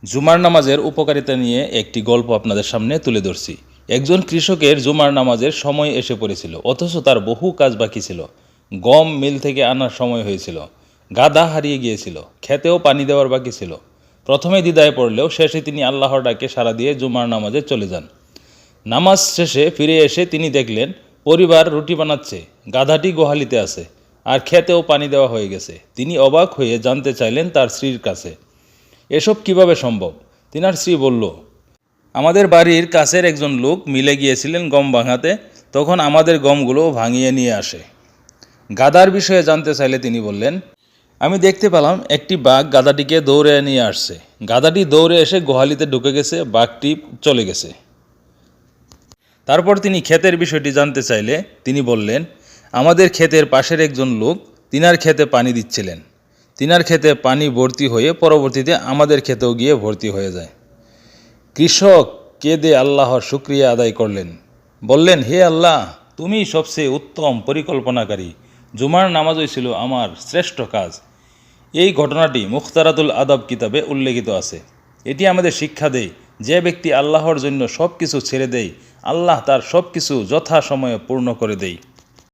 জুমার নামাজের উপকারিতা নিয়ে একটি গল্প আপনাদের সামনে তুলে ধরছি। একজন কৃষকের জুমার নামাজের সময় এসে পড়েছিল, অথচ তার বহু কাজ বাকি ছিল। গম মিল থেকে আনার সময় হয়েছিল, গাদা হারিয়ে গিয়েছিল, খেতেও পানি দেওয়ার বাকি ছিল। প্রথমে দ্বিধায় পড়লেও শেষে তিনি আল্লাহর ডাকে সাড়া দিয়ে জুমার নামাজে চলে যান। নামাজ শেষে ফিরে এসে তিনি দেখলেন পরিবার রুটি বানাচ্ছে, গাধাটি গোহালিতে আছে, আর খেতেও পানি দেওয়া হয়ে গেছে। তিনি অবাক হয়ে জানতে চাইলেন তার স্ত্রীর কাছে, এসব কিভাবে সম্ভব? তিনার স্ত্রী বলল, আমাদের বাড়ির কাছের একজন লোক মিলে গিয়েছিলেন গম ভাঙাতে, তখন আমাদের গমগুলো ভাঙিয়ে নিয়ে আসে। গাদার বিষয়ে জানতে চাইলে তিনি বললেন, আমি দেখতে পেলাম একটি বাঘ গাদাটিকে দৌড়ে নিয়ে আসছে। গাদাটি দৌড়ে এসে গোহালিতে ঢুকে গেছে, বাঘটি চলে গেছে। তারপর তিনি ক্ষেতের বিষয়টি জানতে চাইলে তিনি বললেন, আমাদের ক্ষেতের পাশের একজন লোক তিনার ক্ষেতে পানি দিচ্ছিলেন। তিনার ক্ষেতে পানি ভর্তি হয়ে পরবর্তীতে আমাদের ক্ষেতেও গিয়ে ভর্তি হয়ে যায়। কৃষক কেঁদে আল্লাহর শুকরিয়া আদায় করলেন, বললেন, হে আল্লাহ, তুমি সবচেয়ে উত্তম পরিকল্পনাকারী। জুমার নামাজই ছিল আমার শ্রেষ্ঠ কাজ। এই ঘটনাটি মুখতারাতুল আদব কিতাবে উল্লেখিত আছে। এটি আমাদের শিক্ষা দেয়, যে ব্যক্তি আল্লাহর জন্য সব কিছু ছেড়ে দেয়, আল্লাহ তার সব কিছু যথাসময়ে পূর্ণ করে দেয়।